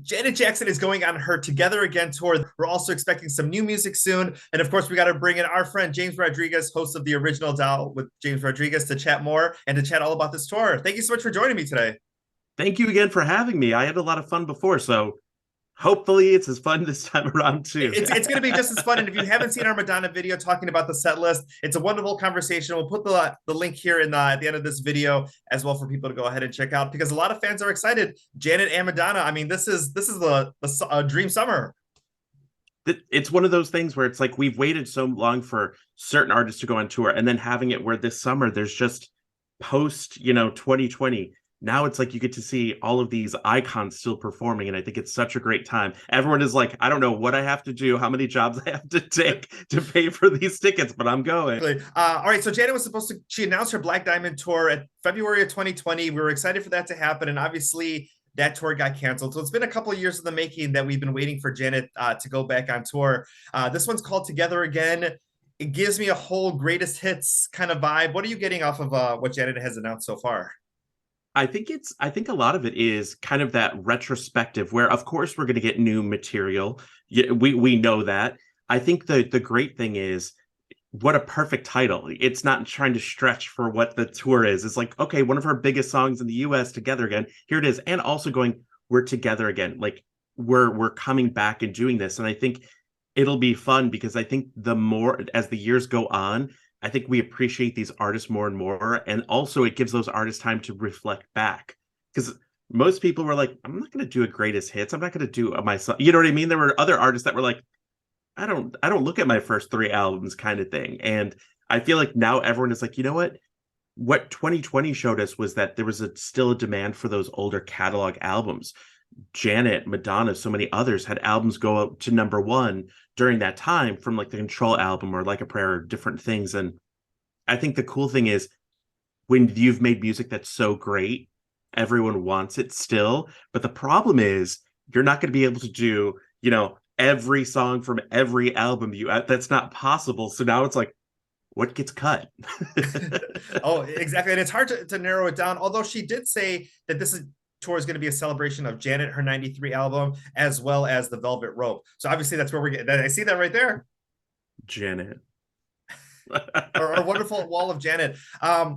Janet Jackson is going on her Together Again tour. We're also expecting some new music soon. And of course, we got to bring in our friend James Rodriguez, host of the Original Doll with James Rodriguez, to chat more and to chat all about this tour. Thank you so much for joining me today. Thank you again for having me. I had a lot of fun before, so hopefully it's as fun this time around too. It's going to be just as fun. And if you haven't seen our Madonna video talking about the set list, it's a wonderful conversation. We'll put the link here at the end of this video as well for people to go ahead and check out because a lot of fans are excited. Janet and Madonna. I mean, this is the dream summer. It's one of those things where it's like we've waited so long for certain artists to go on tour, and then having it where this summer there's just post 2020. Now it's like you get to see all of these icons still performing, and I think it's such a great time. Everyone is like, I don't know what I have to do, how many jobs I have to take to pay for these tickets, but I'm going. All right, so Janet was she announced her Black Diamond tour at February of 2020. We were excited for that to happen, and obviously that tour got canceled. So it's been a couple of years in the making that we've been waiting for Janet to go back on tour. This one's called Together Again. It gives me a whole greatest hits kind of vibe. What are you getting off of what Janet has announced so far? I think a lot of it is kind of that retrospective where of course we're going to get new material. We know that. I think the great thing is what a perfect title. It's not trying to stretch for what the tour is. It's like, okay, one of our biggest songs in the US, Together Again. Here it is. And also going, we're together again. Like we're coming back and doing this. And I think it'll be fun because I think the more as the years go on, I think we appreciate these artists more and more. And also it gives those artists time to reflect back. Because most people were like, I'm not going to do a greatest hits. I'm not going to do my song. You know what I mean? There were other artists that were like, I don't look at my first three albums kind of thing. And I feel like now everyone is like, you know what 2020 showed us was that there was still a demand for those older catalog albums. Janet, Madonna, so many others had albums go up to number one during that time from like the Control album or Like a Prayer or different things. And I think the cool thing is when you've made music that's so great, everyone wants it still. But the problem is you're not going to be able to do, every song from every album that's not possible. So now it's like, what gets cut? Oh, exactly. And it's hard to narrow it down. Although she did say that tour is going to be a celebration of Janet, her 93 album, as well as the Velvet Rope. So obviously that's where we're getting. I see that right there. Janet. Our wonderful wall of Janet.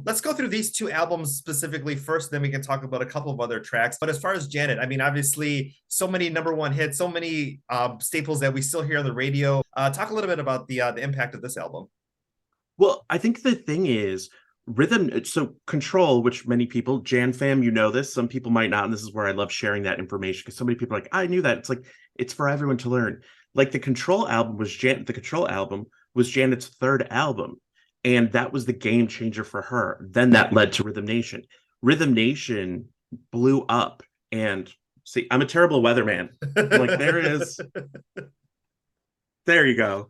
Let's go through these two albums specifically first, then we can talk about a couple of other tracks. But as far as Janet, I mean, obviously, so many number one hits, so many staples that we still hear on the radio. Talk a little bit about the impact of this album. Well, I think the thing is rhythm. So Control, which many people, Jan fam, you know this. Some people might not, and this is where I love sharing that information because so many people are like, I knew that. It's like it's for everyone to learn. Like the Control album was Janet's third album, and that was the game changer for her. Then that led to Rhythm Nation. Rhythm Nation blew up, and see, I'm a terrible weatherman. Like there you go.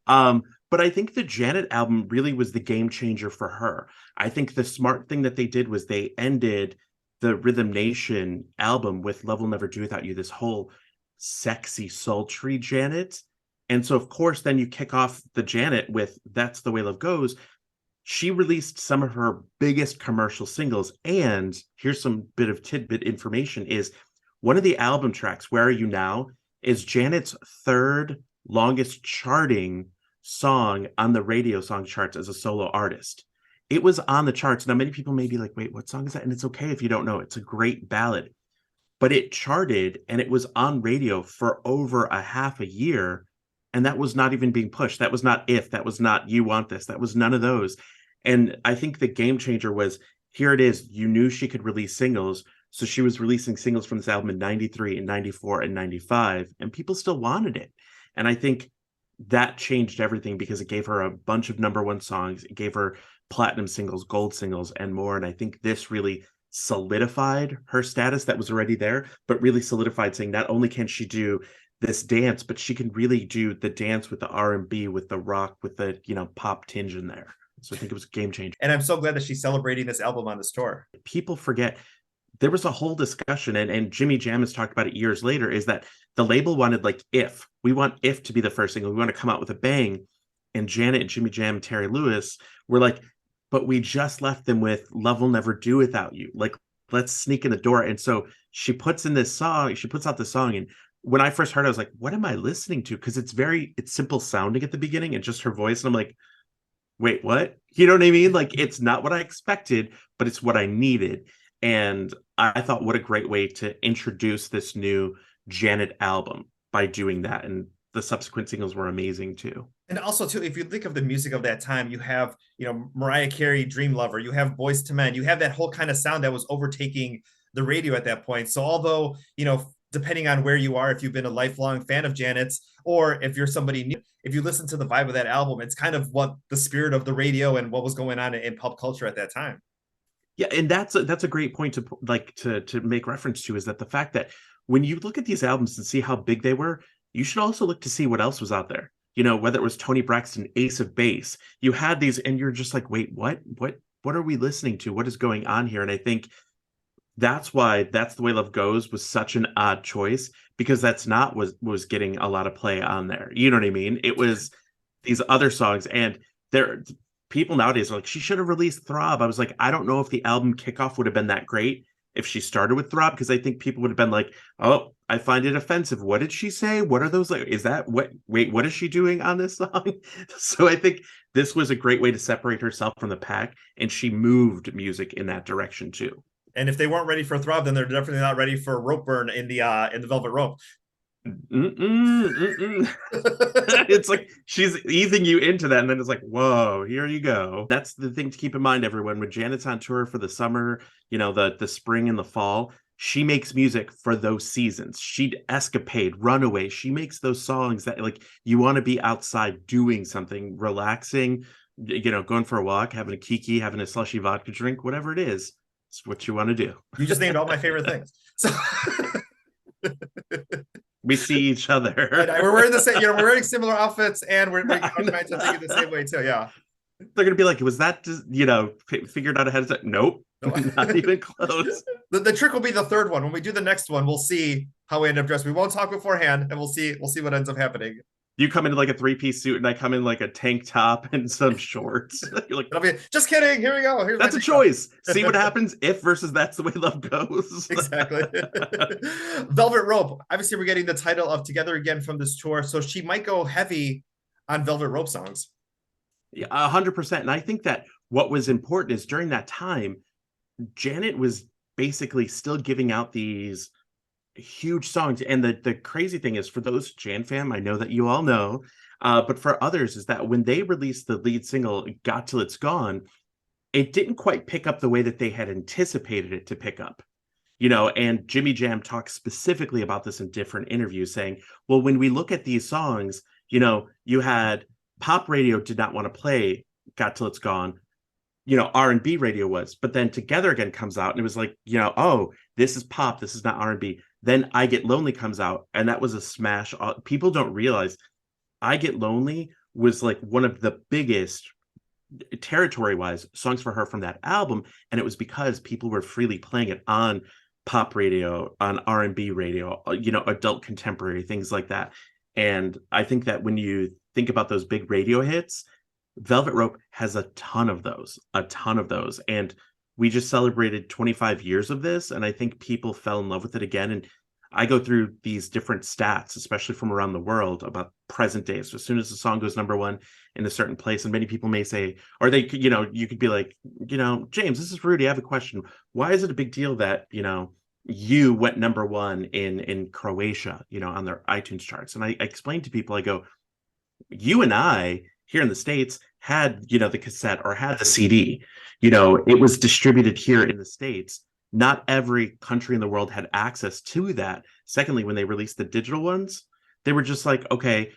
But I think the Janet album really was the game changer for her. I think the smart thing that they did was they ended the Rhythm Nation album with Love Will Never Do Without You, this whole sexy, sultry Janet. And so, of course, then you kick off the Janet with That's the Way Love Goes. She released some of her biggest commercial singles. And here's some bit of tidbit information is one of the album tracks, Where Are You Now, is Janet's third longest charting song on the radio song charts as a solo artist. It was on the charts. Now, many people may be like, wait, what song is that? And it's okay if you don't know. It's a great ballad. But it charted and it was on radio for over a half a year. And that was not even being pushed. That was not If. That was not You Want This. That was none of those. And I think the game changer was here it is. You knew she could release singles. So she was releasing singles from this album in 93 and 94 and 95. And people still wanted it. And I think that changed everything because it gave her a bunch of number one songs. It gave her platinum singles, gold singles, and more. And I think this really solidified her status that was already there, but really solidified saying not only can she do this dance, but she can really do the dance with the R&B, with the rock, with the, pop tinge in there. So I think it was a game changer. And I'm so glad that she's celebrating this album on this tour. People forget there was a whole discussion, and Jimmy Jam has talked about it years later, is that the label wanted like If. We want If to be the first single. We want to come out with a bang. And Janet and Jimmy Jam and Terry Lewis were like, but we just left them with Love Will Never Do Without You. Like, let's sneak in the door. And so she puts in this song, she puts out the song, and when I first heard it, I was like, what am I listening to? Because it's simple sounding at the beginning and just her voice. And I'm like, wait, what? You know what I mean? Like, it's not what I expected, but it's what I needed. And I thought, what a great way to introduce this new Janet album by doing that. And the subsequent singles were amazing too. And also, too, if you think of the music of that time, you have, Mariah Carey, Dream Lover, you have Boys to Men, you have that whole kind of sound that was overtaking the radio at that point. So, although, depending on where you are, if you've been a lifelong fan of Janet's, or if you're somebody new, if you listen to the vibe of that album, it's kind of what the spirit of the radio and what was going on in pop culture at that time. Yeah, and that's a great point to to make reference to, is that the fact that when you look at these albums and see how big they were, you should also look to see what else was out there. Whether it was Tony Braxton, Ace of Base, you had these, and you're just like, wait, what are we listening to? What is going on here? And I think that's why That's the Way Love Goes was such an odd choice, because that's not was getting a lot of play on there. You know what I mean? It was these other songs, and there people nowadays are like, she should have released Throb. I was like, I don't know if the album kickoff would have been that great if she started with Throb, because I think people would have been like, oh, I find it offensive. What did she say? What are those like? Is that what is she doing on this song? So I think this was a great way to separate herself from the pack, and she moved music in that direction too. And if they weren't ready for Throb, then they're definitely not ready for Rope Burn in the Velvet Rope. It's like she's easing you into that, and then it's like, whoa, here you go. That's the thing to keep in mind, everyone. When Janet's on tour for the summer, the spring and the fall, she makes music for those seasons. She'd Escapade, Runaway. She makes those songs that, like, you want to be outside doing something, relaxing, going for a walk, having a kiki, having a slushy vodka drink, whatever it is. It's what you want to do. You just named all my favorite things. So we see each other. We're wearing the same, we're wearing similar outfits, and we're thinking the same way too. Yeah. They're gonna be like, was that just, figured out ahead of time? Nope. Not even close. The trick will be the third one. When we do the next one, we'll see how we end up dressed. We won't talk beforehand, and we'll see what ends up happening. You come in like a 3-piece suit, and I come in like a tank top and some shorts. You're like, I'll be just kidding. Here we go. That's a choice. See what happens if versus That's the Way Love Goes. Exactly. Velvet Rope. Obviously, we're getting the title of Together Again from this tour, so she might go heavy on Velvet Rope songs. Yeah, 100%. And I think that what was important is during that time, Janet was basically still giving out these huge songs. And the crazy thing is, for those Jan fam, I know that you all know, but for others, is that when they released the lead single Got Till It's Gone, it didn't quite pick up the way that they had anticipated it to pick up. And Jimmy Jam talks specifically about this in different interviews, saying, well, when we look at these songs, you had pop radio did not want to play Got Till It's Gone, R&B radio was, but then Together Again comes out, and it was like, oh, this is pop, this is not R&B. Then I Get Lonely comes out, and that was a smash. People don't realize I Get Lonely was like one of the biggest territory-wise songs for her from that album, and it was because people were freely playing it on pop radio, on R&B radio, adult contemporary, things like that. And I think that when you think about those big radio hits, Velvet Rope has a ton of those. And we just celebrated 25 years of this, and I think people fell in love with it again. And I go through these different stats, especially from around the world, about present day. So as soon as the song goes number one in a certain place, and many people may say, or they, you could be like, James, this is Rudy, I have a question. Why is it a big deal that, you went number one in Croatia, on their iTunes charts? And I explained to people, I go, you and I here in the States had, the cassette or had the CD, it was distributed here in the States. Not every country in the world had access to that. Secondly, when they released the digital ones, they were just like, okay,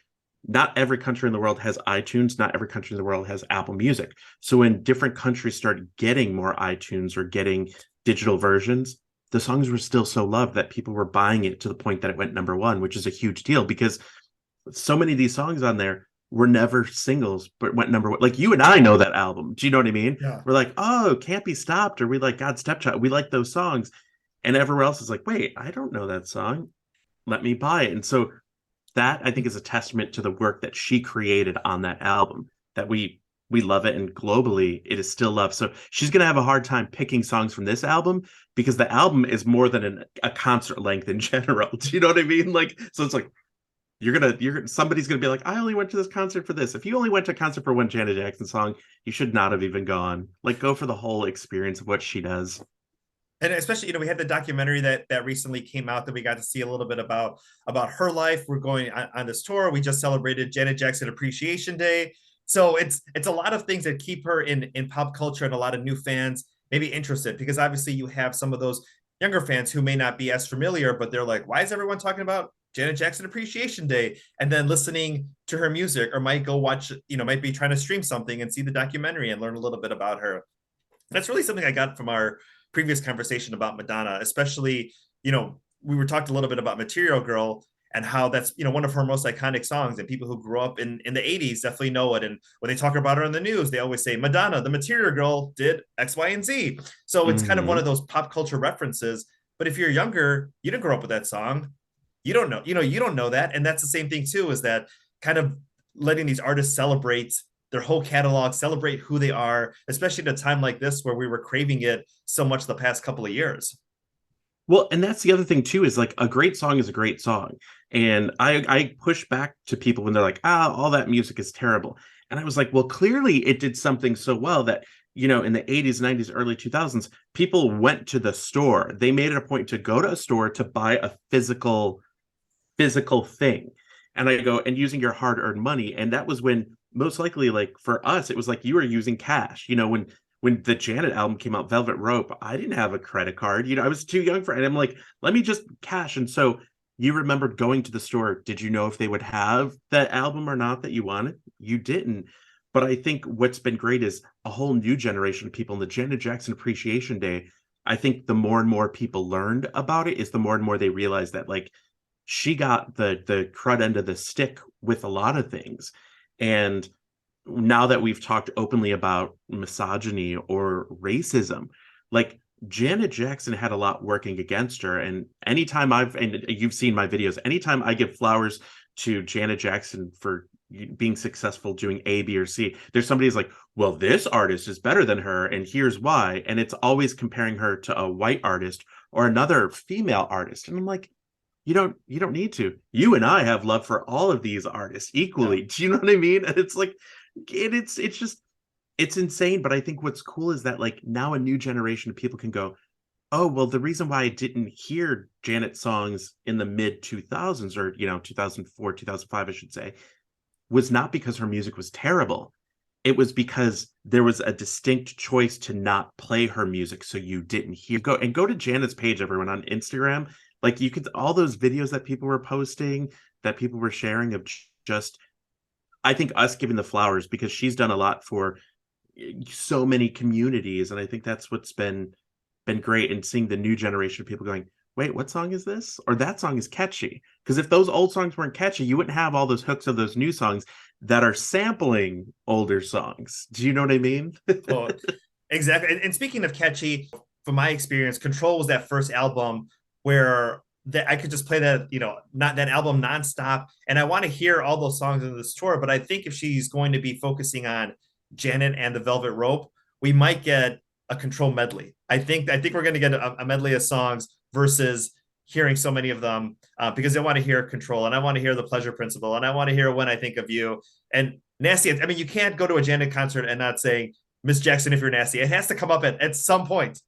not every country in the world has iTunes. Not every country in the world has Apple Music. So when different countries started getting more iTunes or getting digital versions, the songs were still so loved that people were buying it to the point that it went number one, which is a huge deal, because so many of these songs on there were never singles, but went number one. Like, you and I know that album. Do you know what I mean? Yeah. We're like, oh, Can't Be Stopped, or we like God's Stepchild. We like those songs. And everyone else is like, wait, I don't know that song. Let me buy it. And so that, I think, is a testament to the work that she created on that album, that we we love it, and globally it is still loved. So she's gonna have a hard time picking songs from this album because the album is more than a concert length in general. Do you know what I mean? Like, so it's like somebody's gonna be like, I only went to this concert for this. If you only went to a concert for one Janet Jackson song, you should not have even gone. Like, go for the whole experience of what she does. And especially, we had the documentary that recently came out that we got to see a little bit about her life. We're going on this tour. We just celebrated Janet Jackson Appreciation Day. So it's a lot of things that keep her in pop culture, and a lot of new fans maybe interested, because obviously you have some of those younger fans who may not be as familiar, but they're like, why is everyone talking about Janet Jackson Appreciation Day? And then listening to her music, or might go watch, might be trying to stream something and see the documentary and learn a little bit about her. That's really something I got from our previous conversation about Madonna, especially, we were talked a little bit about Material Girl, and how that's, one of her most iconic songs, and people who grew up in the 80s definitely know it. And when they talk about her in the news, they always say Madonna, the Material Girl, did X, Y, and Z. So it's kind of one of those pop culture references. But if you're younger, you didn't grow up with that song. You don't know, you don't know that. And that's the same thing too, is that kind of letting these artists celebrate their whole catalog, celebrate who they are, especially at a time like this where we were craving it so much the past couple of years. Well, and that's the other thing too, is like, a great song is a great song. And I push back to people when they're like, all that music is terrible. And I was like, well, clearly it did something so well that, in the 80s, 90s, early 2000s, people went to the store. They made it a point to go to a store to buy a physical thing. And I go, and using your hard-earned money. And that was when, most likely, like for us, it was like you were using cash. When the Janet album came out, Velvet Rope, I didn't have a credit card. I was too young for it. And I'm like, let me just cash. And so you remembered going to the store. Did you know if they would have that album or not that you wanted? You didn't. But I think what's been great is a whole new generation of people in the Janet Jackson Appreciation Day. I think the more and more people learned about it is the more and more they realized that, like, she got the crud end of the stick with a lot of things. And now that we've talked openly about misogyny or racism, like, Janet Jackson had a lot working against her. And and you've seen my videos, anytime I give flowers to Janet Jackson for being successful doing A, B, or C, there's somebody who's like, well, this artist is better than her, and here's why. And it's always comparing her to a white artist or another female artist. And I'm like, you don't need to. You and I have love for all of these artists equally. Yeah. Do you know what I mean? And it's like, it's just, it's insane. But I think what's cool is that, like, now a new generation of people can go, oh, well, the reason why I didn't hear Janet songs in the mid 2000s, or 2004, 2005, I should say, was not because her music was terrible. It was because there was a distinct choice to not play her music, so you didn't hear. Go to Janet's page, everyone, on Instagram. Like, you could, all those videos that people were posting, that people were sharing, of just, I think, us giving the flowers, because she's done a lot for so many communities. And I think that's what's been great, and seeing the new generation of people going, wait, what song is this? Or that song is catchy. Because if those old songs weren't catchy, you wouldn't have all those hooks of those new songs that are sampling older songs. Do you know what I mean? Well, exactly. And speaking of catchy, from my experience, Control was that first album where that I could just play that, not that album nonstop. And I want to hear all those songs in this tour. But I think if she's going to be focusing on Janet and the Velvet Rope, we might get a Control medley. I think we're going to get a medley of songs versus hearing so many of them, because I want to hear Control, and I want to hear The Pleasure Principle, and I want to hear When I Think of You, and Nasty. I mean, you can't go to a Janet concert and not say Miss Jackson, If You're Nasty. It has to come up at some point.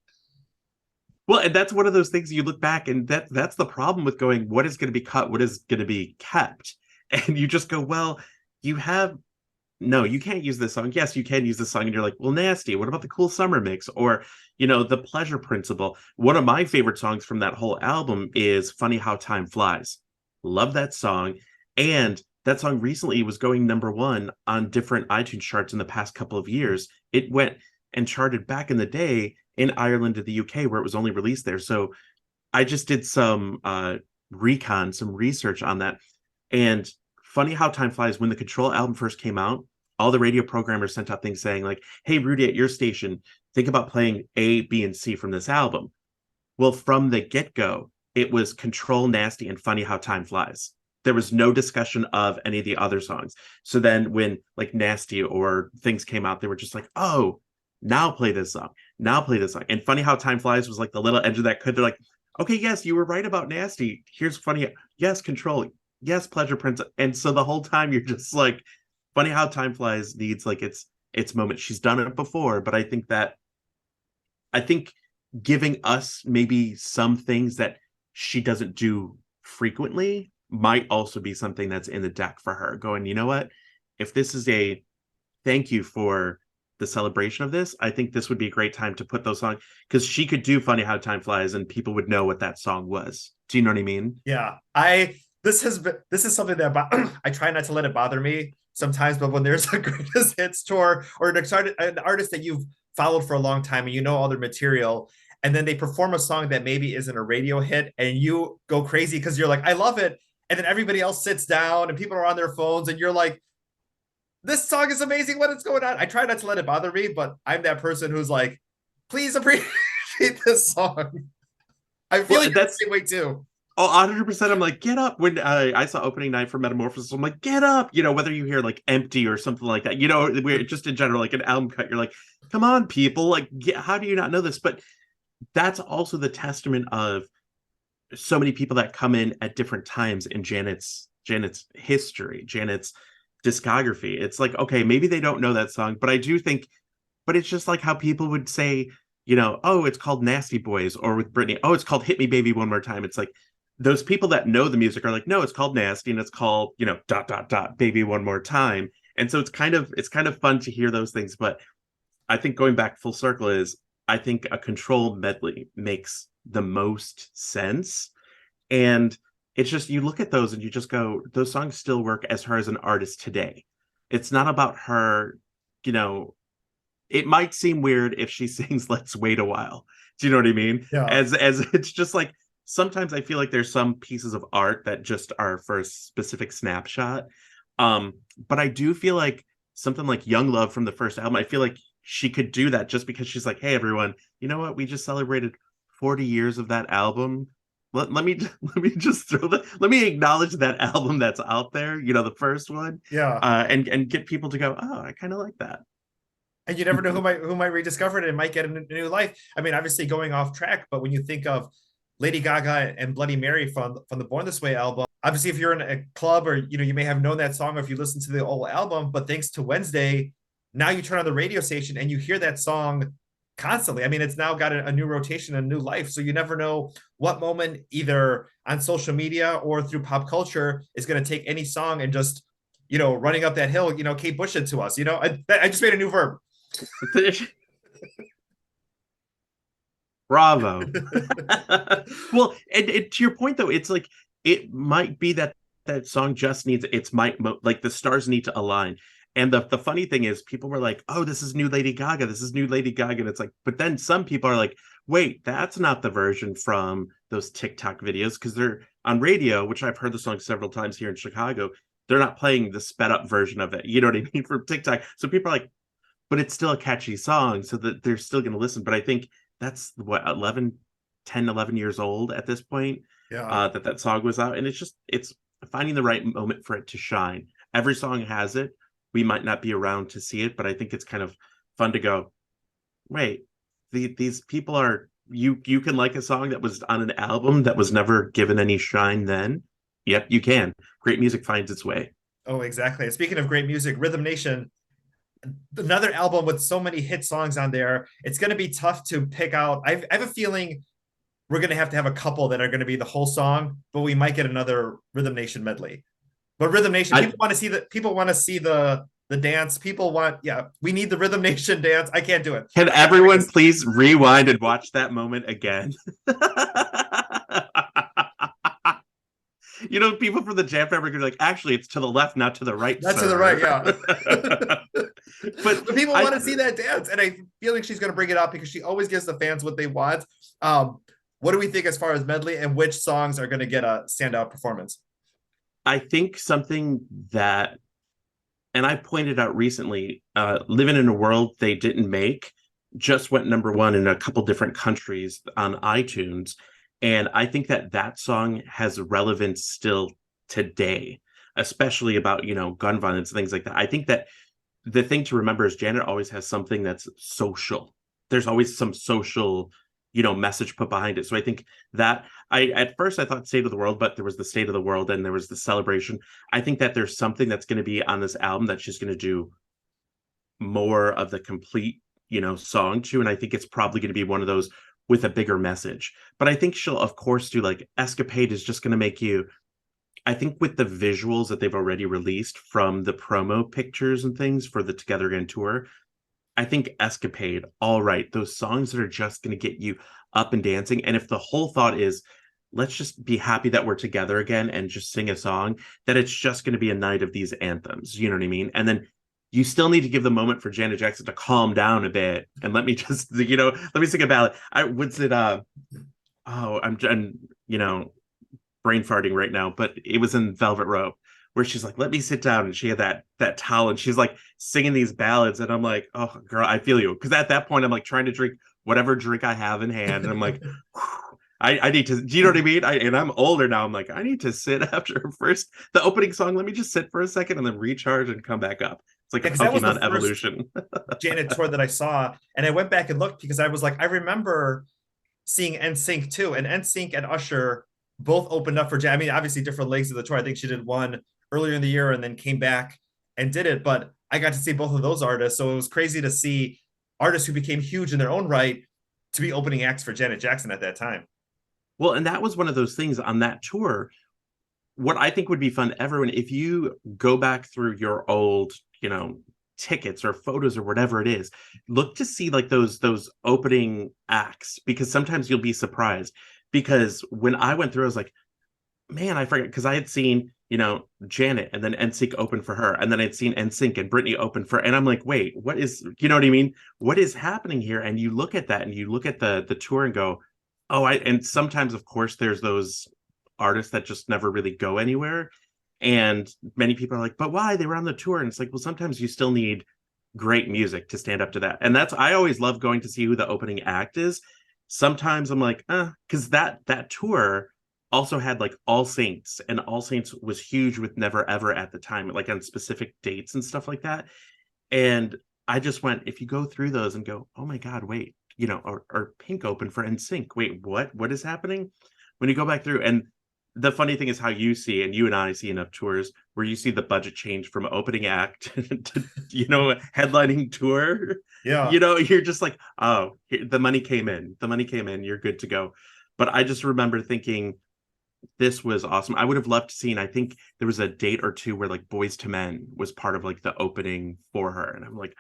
Well, and that's one of those things you look back, and that's the problem with going, what is going to be cut, what is going to be kept? And you just go, well, you can't use this song. Yes, you can use this song. And you're like, well, Nasty, what about the Cool Summer Mix? Or, The Pleasure Principle. One of my favorite songs from that whole album is Funny How Time Flies. Love that song. And that song recently was going #1 on different iTunes charts in the past couple of years. It went and charted back in the day in Ireland and the UK, where it was only released there. So I just did some some research on that. And Funny How Time Flies, when the Control album first came out, all the radio programmers sent out things saying, like, hey, Rudy, at your station, think about playing A, B, and C from this album. Well, from the get-go, it was Control, Nasty, and Funny How Time Flies. There was no discussion of any of the other songs. So then when like Nasty or things came out, they were just like, oh, now play this song. Now play this song. And Funny How Time Flies was like the little edge of that could. They're like, okay, yes, you were right about Nasty. Here's Funny. Yes, Control. Yes, Pleasure Prince. And so the whole time you're just like, Funny How Time Flies needs like its moment. She's done it before, but I think giving us maybe some things that she doesn't do frequently might also be something that's in the deck for her. Going, you know what? If this is a thank you for the celebration of this, I think this would be a great time to put those songs, because she could do Funny How Time Flies and people would know what that song was. Do you know what I mean? Yeah, this is something that I try not to let it bother me sometimes, but when there's a greatest hits tour or an artist that you've followed for a long time and you know all their material, and then they perform a song that maybe isn't a radio hit and you go crazy because you're like, I love it, and then everybody else sits down and people are on their phones and you're like, this song is amazing, what is going on? I try not to let it bother me, but I'm that person who's like, please appreciate this song. I feel like that's the same way too. Oh, 100%. I'm like, get up. When I saw opening night for Metamorphosis, I'm like, get up. You know, whether you hear like Empty or something like that, you know, we're just in general, like an album cut, you're like, come on, people. Like, how do you not know this? But that's also the testament of so many people that come in at different times in Janet's history, Janet's discography. It's like, okay, maybe they don't know that song, but I do think, but it's just like how people would say, you know, oh, it's called Nasty Boys, or with Britney, oh, it's called Hit Me Baby One More Time. It's like those people that know the music are like, no, it's called Nasty and it's called, you know, ... Baby One More Time. And so it's kind of fun to hear those things. But I think going back full circle is, I think a Control medley makes the most sense. And it's just, you look at those and you just go, those songs still work as her as an artist today. It's not about her, you know, it might seem weird if she sings Let's Wait a While. Do you know what I mean? Yeah. As it's just like, sometimes I feel like there's some pieces of art that just are for a specific snapshot. But I do feel like something like Young Love from the first album, I feel like she could do that just because she's like, hey, everyone, you know what? We just celebrated 40 years of that album. Let me just let me acknowledge that album that's out there, you know, the first one. Yeah. And get people to go, oh, I kind of like that. And you never know who might rediscover it and might get a new life. I mean, obviously going off track, but when you think of Lady Gaga and Bloody Mary from the Born This Way album, obviously if you're in a club or you may have known that song, or if you listen to the old album, but thanks to Wednesday, now you turn on the radio station and you hear that song constantly. I mean, it's now got a new rotation, a new life. So you never know what moment, either on social media or through pop culture, is going to take any song and just, running up that hill, Kate Bush it to us. I just made a new verb. Bravo. Well, and to your point though, it's like, it might be that song just needs, like the stars need to align. And the funny thing is, people were like, oh, this is new Lady Gaga, this is new Lady Gaga, and it's like, but then some people are like, wait, that's not the version from those TikTok videos, because they're on radio, which I've heard the song several times here in Chicago, they're not playing the sped up version of it, you know what I mean, from TikTok. So people are like, but it's still a catchy song, so that they're still going to listen. But I think that's what, 11 years old at this point. Yeah. That song was out, and it's finding the right moment for it to shine. Every song has it. We might not be around to see it, but I think it's kind of fun to go, wait, these people are, you can like a song that was on an album that was never given any shine then. Yep, you can. Great music finds its way. Oh, exactly. Speaking of great music, Rhythm Nation, another album with so many hit songs on there. It's going to be tough to pick out. I have a feeling we're going to have a couple that are going to be the whole song, but we might get another Rhythm Nation medley. But Rhythm Nation, people want to see the dance. People want, we need the Rhythm Nation dance. I can't do it. Can everyone please rewind and watch that moment again? People from the Jam Fabric are like, actually, it's to the left, not to the right. Not to the right, yeah. but people want to see that dance, and I feel like she's going to bring it up because she always gives the fans what they want. What do we think as far as medley, and which songs are going to get a standout performance? I think something that, and I pointed out recently, Living in a World They Didn't Make just went #1 in a couple different countries on iTunes. And I think that song has relevance still today, especially about, gun violence and things like that. I think that the thing to remember is Janet always has something that's social. There's always some social, message put behind it. So I think that I at first I thought State of the World, but there was the State of the World and there was the Celebration. I think that there's something that's going to be on this album that's just going to do more of the complete, song to. And I think it's probably going to be one of those with a bigger message. But I think she'll, of course, do like Escapade is just going to make you. I think with the visuals that they've already released from the promo pictures and things for the Together Again tour, I think Escapade, all right, those songs that are just going to get you up and dancing. And if the whole thought is, let's just be happy that we're together again and just sing a song, that it's just going to be a night of these anthems. You know what I mean? And then you still need to give the moment for Janet Jackson to calm down a bit and let me just, let me sing a ballad. I'm brain farting right now, but it was in Velvet Rope where she's like, let me sit down, and she had that towel and she's like singing these ballads, and I'm like, oh girl, I feel you, because at that point I'm like trying to drink whatever drink I have in hand, and I'm like, I need to, do you know what I mean? And I'm older now, I'm like, I need to sit after the opening song, let me just sit for a second and then recharge and come back up. It's like a Pokemon evolution. Janet tour that I saw, and I went back and looked because I was like, I remember seeing NSYNC too, and NSYNC and Usher both opened up for Janet. I mean, obviously different legs of the tour. I think she did one earlier in the year and then came back and did it, but I got to see both of those artists, so it was crazy to see artists who became huge in their own right to be opening acts for Janet Jackson at that time. Well, and that was one of those things on that tour. What I think would be fun, everyone, if you go back through your old, tickets or photos or whatever it is, look to see like those opening acts, because sometimes you'll be surprised. Because when I went through, I was like, man, I forget, because I had seen, Janet, and then NSYNC open for her, and then I'd seen NSYNC and Britney open for, and I'm like, wait, what is, you know what I mean? What is happening here? And you look at that and you look at the tour and go, oh, and sometimes, of course, there's those artists that just never really go anywhere. And many people are like, but why? They were on the tour. And it's like, well, sometimes you still need great music to stand up to that. And I always love going to see who the opening act is. Sometimes I'm like, because that tour also had like All Saints, and All Saints was huge with Never Ever at the time, like on specific dates and stuff like that. And I just went, if you go through those and go, oh my God, wait, or Pink open for NSYNC. Wait, what is happening? When you go back through, and the funny thing is how you see, and you and I see enough tours where you see the budget change from opening act to, headlining tour. Yeah. You're just like, oh, the money came in. You're good to go. But I just remember thinking, this was awesome. I would have loved to seen, I think there was a date or two where like Boys to Men was part of like the opening for her. And I'm like,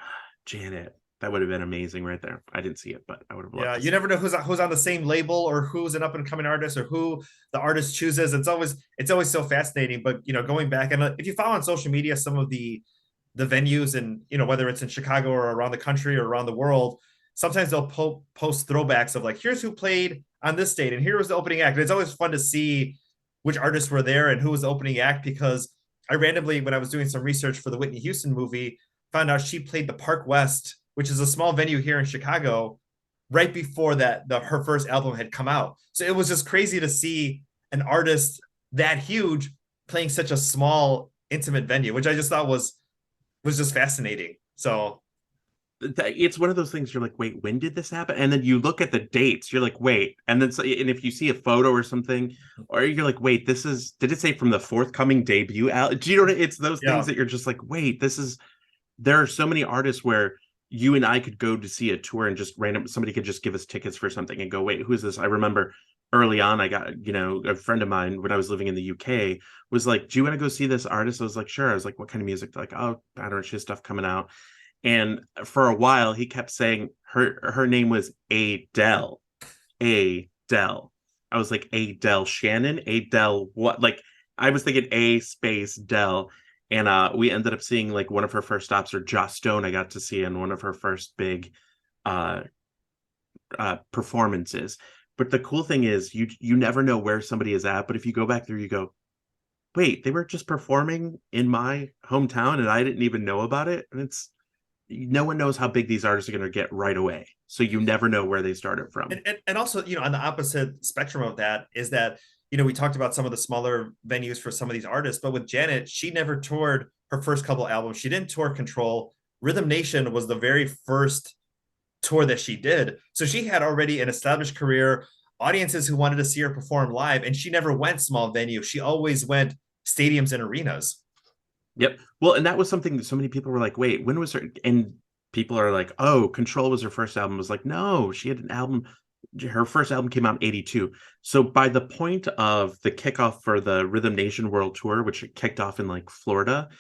Janet, that would have been amazing right there. I didn't see it, but I would have loved Yeah, you never know who's on the same label or who's an up and coming artist or who the artist chooses. It's always so fascinating. But going back, and if you follow on social media some of the venues, and whether it's in Chicago or around the country or around the world, sometimes they'll post throwbacks of like, here's who played on this date and here was the opening act. And it's always fun to see which artists were there and who was the opening act, because I randomly, when I was doing some research for the Whitney Houston movie, found out she played the Park West, which is a small venue here in Chicago, right before her first album had come out. So it was just crazy to see an artist that huge playing such a small, intimate venue, which I just thought was just fascinating. So it's one of those things you're like, wait, when did this happen? And then you look at the dates, you're like, wait. And then and if you see a photo or something, or you're like, wait, did it say from the forthcoming debut out? Do you know what it's those things that you're just like, wait, there are so many artists where you and I could go to see a tour and just somebody could just give us tickets for something and go, wait, who's this? I remember early on, I got, a friend of mine when I was living in the UK was like, do you want to go see this artist? I was like, sure. I was like, what kind of music? They're like, oh, I don't know, she has stuff coming out. And for a while, he kept saying her name was Adele. Adele. I was like, Adele Shannon? Adele what? Like, I was thinking A space Dell. And we ended up seeing like one of her first stops, or Joss Stone I got to see in one of her first big performances. But the cool thing is you never know where somebody is at. But if you go back through, you go, wait, they were just performing in my hometown and I didn't even know about it. And no one knows how big these artists are going to get right away. So you never know where they started from. And also, on the opposite spectrum of that is that we talked about some of the smaller venues for some of these artists, but with Janet, she never toured her first couple albums. She didn't tour Control. Rhythm Nation was the very first tour that she did. So she had already an established career, audiences who wanted to see her perform live, and she never went small venue. She always went stadiums and arenas. Yep. Well, and that was something that so many people were like, wait, when was her? And people are like, oh, Control was her first album. I was like, no, she had an album. Her first album came out in 82. So by the point of the kickoff for the Rhythm Nation World Tour, which kicked off in like Florida,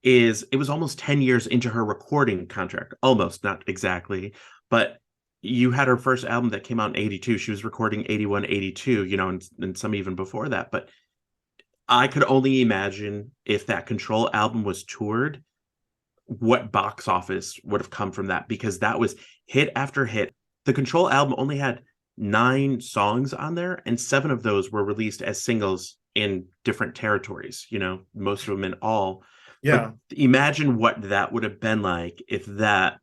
it was almost 10 years into her recording contract. Almost, not exactly. But you had her first album that came out in 82. She was recording 81, 82, and some even before that. But I could only imagine if that Control album was toured, what box office would have come from that, because that was hit after hit. The Control album only had 9 songs on there, and 7 of those were released as singles in different territories, most of them in all. Yeah. But imagine what that would have been like if that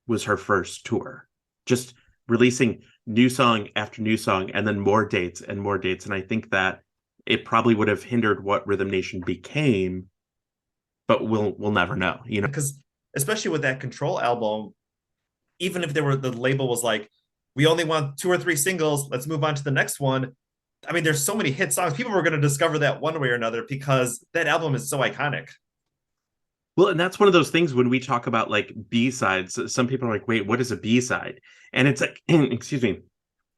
was her first tour. Just releasing new song after new song and then more dates and more dates. And I think that it probably would have hindered what Rhythm Nation became, but we'll never know, Because especially with that Control album, even if the label was like, we only want 2 or 3 singles, let's move on to the next one. I mean, there's so many hit songs. People were going to discover that one way or another because that album is so iconic. Well, and that's one of those things when we talk about like B-sides, some people are like, wait, what is a B-side? And it's like, excuse me.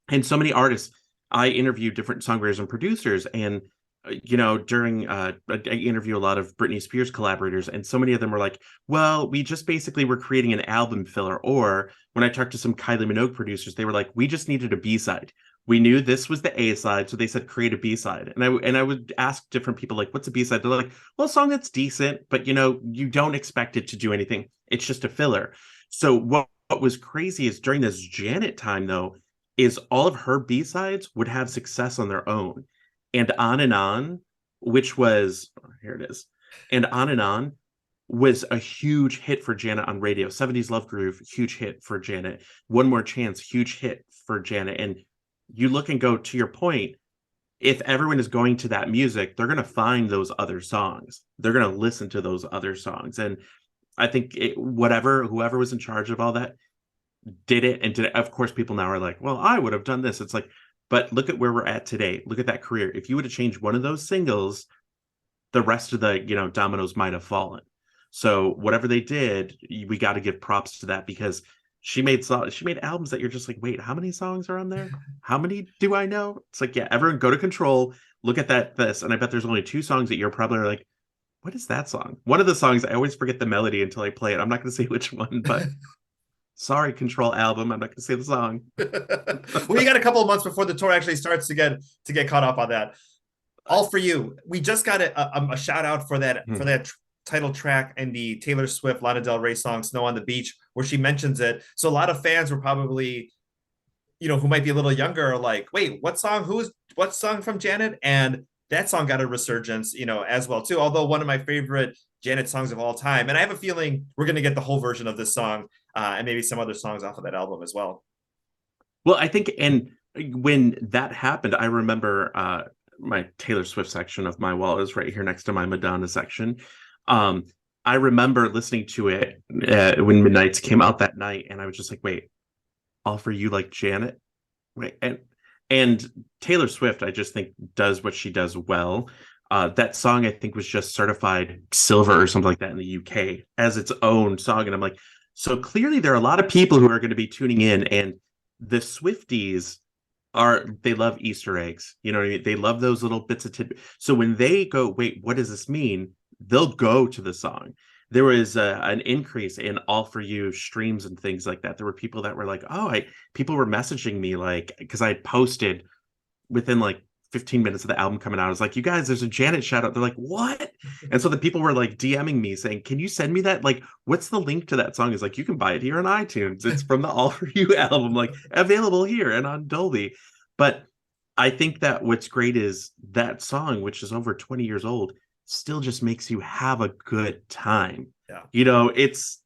And so many artists, I interview different songwriters and producers, and during I interview a lot of Britney Spears collaborators, and so many of them were like, well, we just basically were creating an album filler. Or when I talked to some Kylie Minogue producers, they were like, we just needed a B-side. We knew this was the A side, so they said create a B side. And I would ask different people like, what's a B side? They're like, well, a song that's decent, but you don't expect it to do anything. It's just a filler. So what was crazy is during this Janet time though, is all of her B sides would have success on their own. And On, which was here it is, and On was a huge hit for Janet on radio. 70s Love Groove, huge hit for Janet. One More Chance, huge hit for Janet. And you look and go, to your point, if everyone is going to that music, they're going to find those other songs. They're going to listen to those other songs. And I think whoever was in charge of all that did it. And of course, people now are like, well, I would have done this. It's like, but look at where we're at today. Look at that career. If you would have changed one of those singles, the rest of the, dominoes might have fallen. So whatever they did, we got to give props to that, because she made albums that you're just like, wait, how many songs are on there? How many do I know? It's like, yeah, everyone go to Control, look at this, and I bet there's only 2 songs that you're probably like, what is that song? One of the songs, I always forget the melody until I play it. I'm not going to say which one, but sorry, Control album, I'm not going to say the song. Well, you got a couple of months before the tour actually starts to get caught up on that. All For You. We just got a shout out for that title track and the Taylor Swift Lana Del Rey song Snow on the Beach, where she mentions it. So a lot of fans were probably, who might be a little younger, are like, wait, what song from Janet? And that song got a resurgence, as well too. Although one of my favorite Janet songs of all time. And I have a feeling we're going to get the whole version of this song and maybe some other songs off of that album as well. Well, I think, and when that happened, I remember my Taylor Swift section of my wall is right here next to my Madonna section. I remember listening to it when Midnights came out that night, and I was just like, wait, All For You like Janet? Wait, and Taylor Swift, I just think, does what she does well. That song, I think, was just certified silver or something like that in the UK as its own song. And I'm like, so clearly there are a lot of people who are going to be tuning in, and the Swifties they love Easter eggs. You know what I mean? They love those little bits of tidbit. So when they go, wait, what does this mean? They'll go to the song. There was an increase in All For You streams and things like that. There were people that were like, people were messaging me, like, because I posted within like 15 minutes of the album coming out. I was like, you guys, there's a Janet shout out. They're like, what? And so the people were like DMing me saying, can you send me that? Like, what's the link to that song? Is like, you can buy it here on iTunes. It's from the All For You album, like available here and on Dolby. But I think that what's great is that song, which is over 20 years old, still just makes you have a good time. Yeah.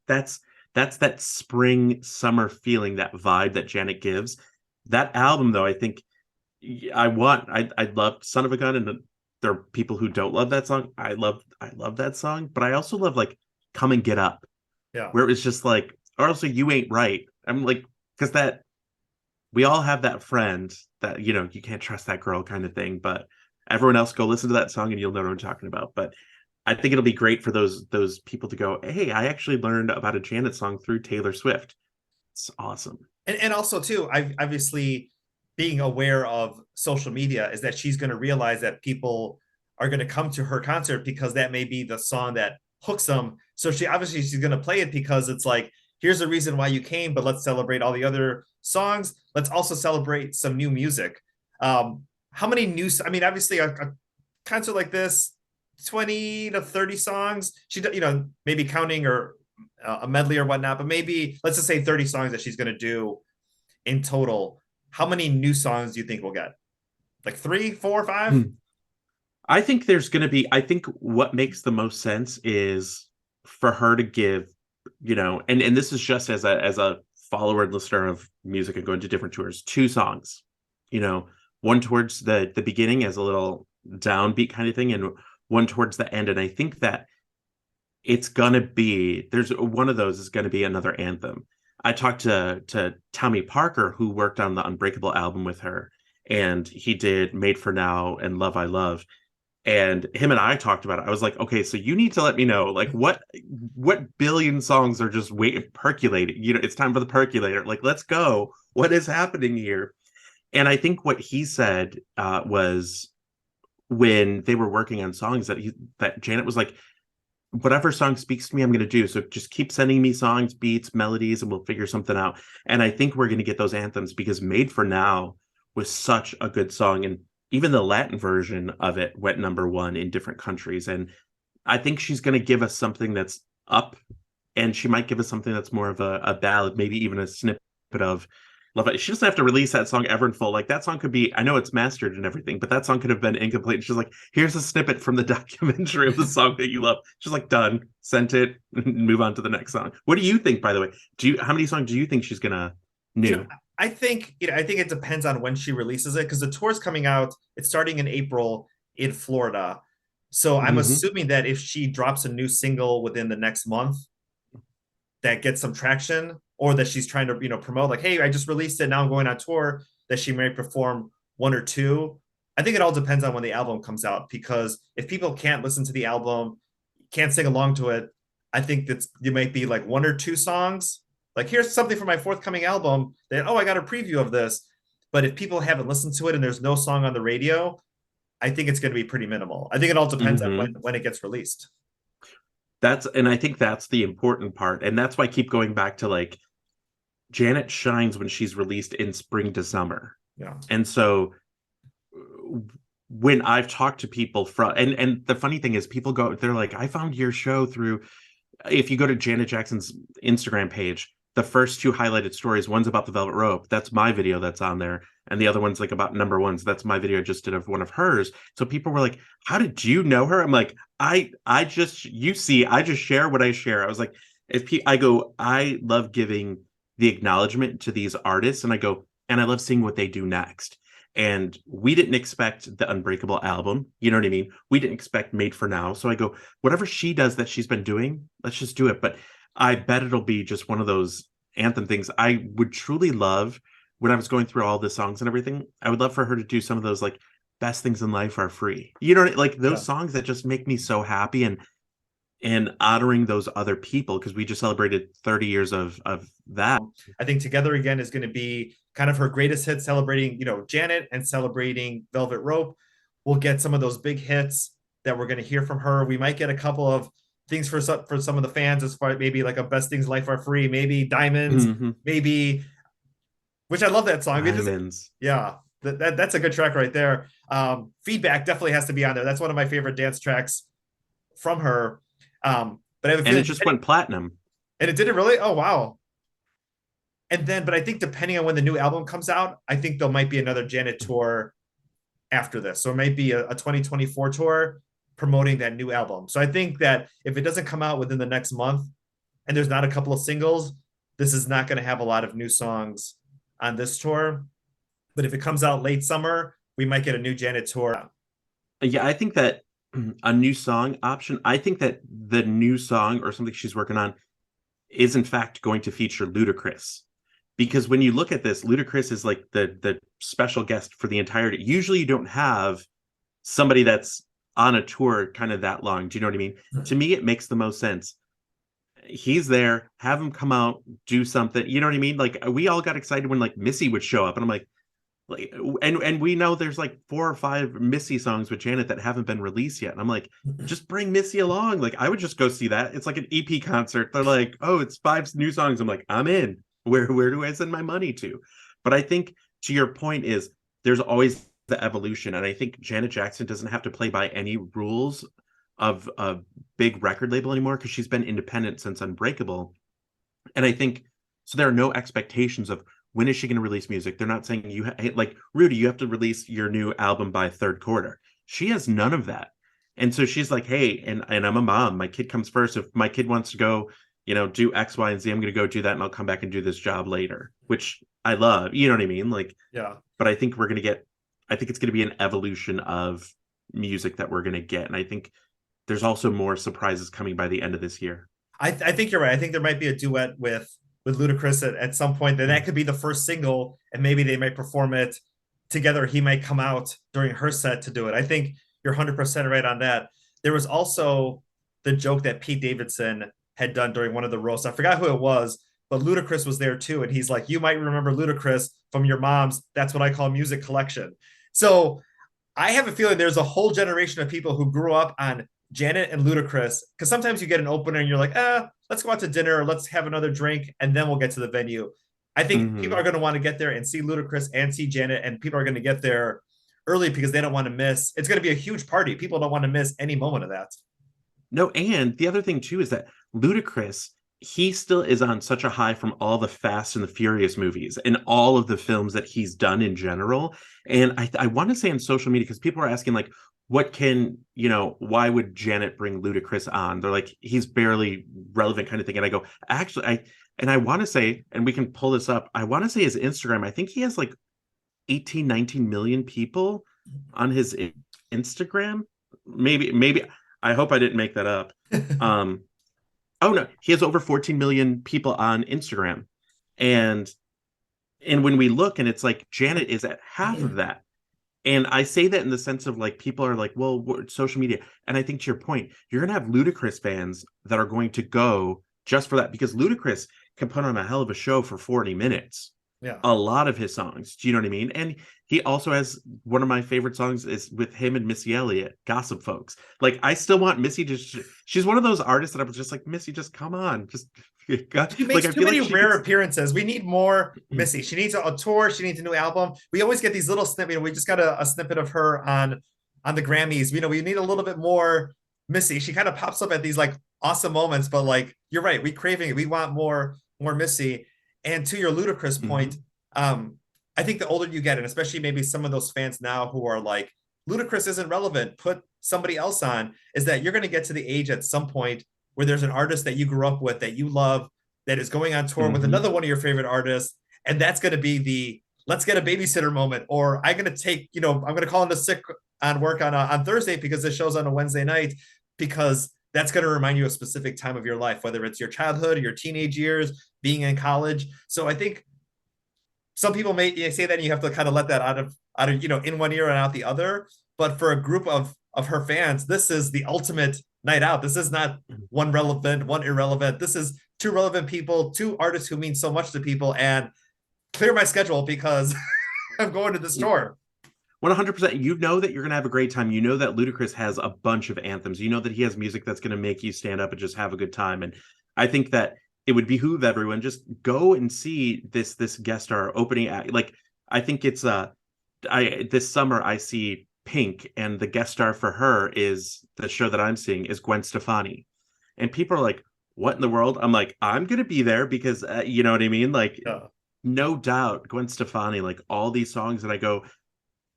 That's that spring summer feeling, that vibe that Janet gives. That album, though, I think I love Son of a Gun, and there are people who don't love that song. I love that song, but I also love like Come and Get Up, Yeah. where it was just like, or also You Ain't Right. I'm like, because that we all have that friend that, you know, you can't trust that girl kind of thing, but everyone else go listen to that song and you'll know what I'm talking about. But I think it'll be great for those people to go, hey, I actually learned about a Janet song through Taylor Swift. It's awesome. And also too, I obviously being aware of social media is that she's going to realize that people are going to come to her concert because that may be the song that hooks them. So she's going to play it because it's like, here's a reason why you came, but let's celebrate all the other songs. Let's also celebrate some new music. How many new? I mean, obviously a concert like this, 20 to 30 songs. She, you know, maybe counting or a medley or whatnot, but maybe let's just say 30 songs that she's going to do in total. How many new songs do you think we'll get? Like three, four, five? I think there's going to be, I think what makes the most sense is for her to give, you know, and this is just as a follower and listener of music and going to different tours, two songs, you know, one towards the beginning as a little downbeat kind of thing, and one towards the end. And I think that it's gonna be there's one of those is gonna be another anthem. I talked to Tommy Parker, who worked on the Unbreakable album with her, and he did Made for Now and Love I Love. And him and I talked about it. I was like, okay, so you need to let me know, like, what billion songs are just waiting percolating. You know, it's time for the percolator. Like, let's go. What is happening here? And I think what he said was when they were working on songs that Janet was like, whatever song speaks to me, I'm going to do. So just keep sending me songs, beats, melodies, and we'll figure something out. And I think we're going to get those anthems because Made for Now was such a good song. And even the Latin version of it went number one in different countries. And I think she's going to give us something that's up, and she might give us something that's more of a ballad, maybe even a snippet of love it. She doesn't have to release that song ever in full. Like that song could be, I know it's mastered and everything, but that song could have been incomplete. She's like, here's a snippet from the documentary of the song that you love. She's like, done, sent it, move on to the next song. What do you think, by the way? How many songs do you think she's gonna You know, new? I think it depends on when she releases it because the tour's coming out. It's starting in April in Florida. So I'm Mm-hmm. assuming that if she drops a new single within the next month, that gets some traction, or that she's trying to, you know, promote like, hey, I just released it, now I'm going on tour, that she may perform one or two. I think it all depends on when the album comes out, because if people can't listen to the album, can't sing along to it, I think that's you might be like one or two songs. Like, here's something for my forthcoming album. That, oh, I got a preview of this. But if people haven't listened to it and there's no song on the radio, I think it's going to be pretty minimal. I think it all depends on Mm-hmm. when it gets released. And I think that's the important part. And that's why I keep going back to like Janet shines when she's released in spring to summer. Yeah. And so when I've talked to people from and the funny thing is people go, they're like, I found your show through, if you go to Janet Jackson's Instagram page, the first two highlighted stories, one's about the Velvet Rope. That's my video that's on there. And the other one's like about number one. So that's my video I just did of one of hers. So people were like, how did you know her? I'm like, I just, you see, I just share what I share. I was like, I go, I love giving the acknowledgement to these artists. And I go, and I love seeing what they do next. And we didn't expect the Unbreakable album. You know what I mean? We didn't expect Made for Now. So I go, whatever she does that she's been doing, let's just do it. But I bet it'll be just one of those anthem things. I would truly love, when I was going through all the songs and everything, I would love for her to do some of those like best things in life are free. You know, like those Yeah. songs that just make me so happy, and honoring those other people because we just celebrated 30 years of that. I think Together Again is going to be kind of her greatest hit, celebrating, you know, Janet and celebrating Velvet Rope. We'll get some of those big hits that we're going to hear from her. We might get a couple of things for some of the fans, as far as maybe like a Best Things Life Are Free, maybe Diamonds, Mm-hmm. maybe, which I love that song. It just, Diamonds. yeah, that's a good track right there. Feedback definitely has to be on there. That's one of my favorite dance tracks from her. But I have a And it feeling, just went platinum. and it did it really. Oh wow! And then, but I think depending on when the new album comes out, I think there might be another Janet tour after this. So it might be a 2024 tour promoting that new album. So I think that if it doesn't come out within the next month and there's not a couple of singles, this is not going to have a lot of new songs on this tour. But if it comes out late summer, we might get a new Janet tour. Yeah, I think that a new song option, I think that the new song or something she's working on is in fact going to feature Ludacris. Because when you look at this, Ludacris is like the special guest for the entirety. Usually you don't have somebody that's on a tour kind of that long. Do you know what I mean? To me, it makes the most sense. He's there, have him come out, do something. You know what I mean? Like we all got excited when like Missy would show up, and I'm like, and we know there's like 4 or 5 Missy songs with Janet that haven't been released yet. And I'm like, just bring Missy along. Like I would just go see that. It's like an EP concert. They're like, oh, it's 5 new songs. I'm like, I'm in. Where do I send my money to? But I think to your point is there's always the evolution. And I think Janet Jackson doesn't have to play by any rules of a big record label anymore because she's been independent since Unbreakable. And I think so there are no expectations of when is she going to release music. They're not saying like Rudy, you have to release your new album by third quarter. She has none of that. And so she's like, hey, and I'm a mom, my kid comes first. If my kid wants to go, do X, Y, and Z, I'm going to go do that, and I'll come back and do this job later, which I love. You know what I mean? Like, yeah. But I think I think it's going to be an evolution of music that we're going to get. And I think there's also more surprises coming by the end of this year. I think you're right. I think there might be a duet with Ludacris at some point. Then that could be the first single, and maybe they might perform it together. He might come out during her set to do it. I think you're 100% right on that. There was also the joke that Pete Davidson had done during one of the roasts. I forgot who it was, but Ludacris was there too. And he's like, you might remember Ludacris from your mom's That's What I Call Music collection. So I have a feeling there's a whole generation of people who grew up on Janet and Ludacris, because sometimes you get an opener and you're like, let's go out to dinner, or let's have another drink, and then we'll get to the venue. I think people are going to want to get there and see Ludacris and see Janet, and people are going to get there early because they don't want to miss. It's going to be a huge party. People don't want to miss any moment of that. No, and the other thing too is that Ludacris, he still is on such a high from all the Fast and the Furious movies and all of the films that he's done in general. And I want to say on social media, because people are asking like, why would Janet bring Ludacris on? They're like, he's barely relevant kind of thing. And I go, actually, I want to say, and we can pull this up, I want to say his Instagram, I think he has like 18, 19 million people on his Instagram. Maybe, I hope I didn't make that up. Oh no, he has over 14 million people on Instagram. And when we look, and it's like Janet is at half of that. And I say that in the sense of like, people are like, well, social media. And I think to your point, you're going to have Ludacris fans that are going to go just for that, because Ludacris can put on a hell of a show for 40 minutes. Yeah. A lot of his songs. Do you know what I mean? And he also has one of my favorite songs is with him and Missy Elliott, Gossip Folks. Like, I still want Missy to, she's one of those artists that I was just like, Missy, just come on. Just she makes too many rare appearances. We need more Missy. She needs a tour. She needs a new album. We always get these little snippets. We just got a snippet of her on the Grammys. We need a little bit more Missy. She kind of pops up at these like awesome moments, but like, you're right. We craving it. We want more Missy. And to your Ludacris point, I think the older you get, and especially maybe some of those fans now who are like, Ludacris isn't relevant, put somebody else on, is that you're going to get to the age at some point where there's an artist that you grew up with, that you love, that is going on tour with another one of your favorite artists. And that's going to be the, let's get a babysitter moment, or I'm going to take, I'm going to call in the sick on work on Thursday because the show's on a Wednesday night, because that's going to remind you of a specific time of your life, whether it's your childhood or your teenage years, being in college. So I think some people may say that and you have to kind of let that out of in one ear and out the other. But for a group of her fans, this is the ultimate night out. This is not one relevant, one irrelevant. This is two relevant people, two artists who mean so much to people, and clear my schedule because I'm going to the store. 100%. You know that you're going to have a great time. You know that Ludacris has a bunch of anthems. You know that he has music that's going to make you stand up and just have a good time. And I think that it would behoove everyone just go and see this guest star opening act. Like, I think it's this summer I see Pink, and the guest star for her is the show that I'm seeing is Gwen Stefani. And people are like, what in the world? I'm like, I'm going to be there because you know what I mean? Like, no doubt Gwen Stefani, like all these songs that I go,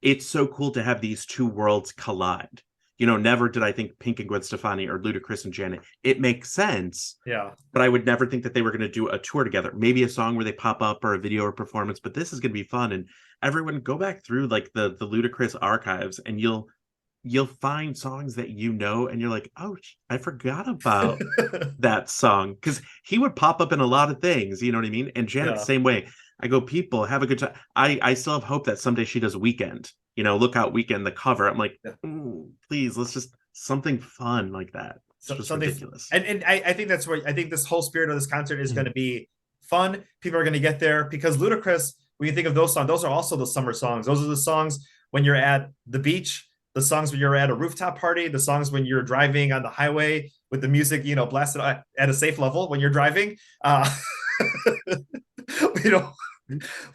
it's so cool to have these two worlds collide. never did I think Pink and Gwen Stefani or Ludacris and Janet. It makes sense, Yeah. but I would never think that they were going to do a tour together. Maybe a song where they pop up or a video or performance, but this is going to be fun. And everyone go back through like the Ludacris archives, and you'll find songs that and you're like, oh, I forgot about that song, because he would pop up in a lot of things, you know what I mean? And Janet, Yeah. same way. I go, people have a good time. I still have hope that someday she does Weekend, Look Out Weekend, the cover. I'm like, please, let's just something fun like that. It's just Something, ridiculous. and I think that's what I think this whole spirit of this concert is going to be fun. People are going to get there because Ludacris, when you think of those songs, those are also the summer songs. Those are the songs when you're at the beach, the songs when you're at a rooftop party, the songs when you're driving on the highway with the music, blasted at a safe level when you're driving. you know,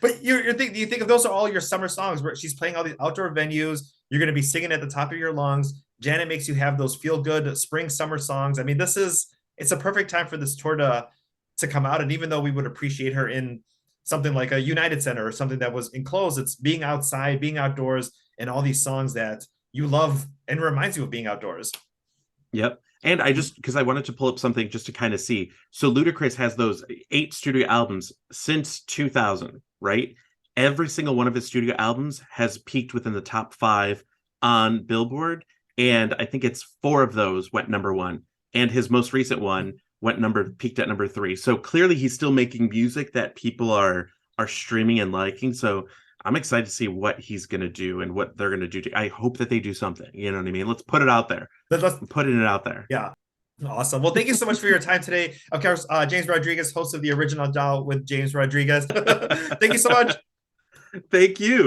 but you think of those are all your summer songs where she's playing all these outdoor venues. You're going to be singing at the top of your lungs. Janet makes you have those feel good spring summer songs. I mean, it's a perfect time for this tour to come out. And even though we would appreciate her in something like a United Center or something that was enclosed, it's being outside, being outdoors, and all these songs that you love and reminds you of being outdoors. Yep. And because I wanted to pull up something just to kind of see. So Ludacris has those 8 studio albums since 2000, right? Every single one of his studio albums has peaked within the top 5 on Billboard. And I think it's 4 of those went number 1. And his most recent one peaked at number 3. So clearly he's still making music that people are streaming and liking. So I'm excited to see what he's going to do and what they're going to do. I hope that they do something. You know what I mean? Let's put it out there. Let's put it out there. Yeah. Awesome. Well, thank you so much for your time today. Of course, James Rodriguez, host of the Original Doll with James Rodriguez. Thank you so much. Thank you.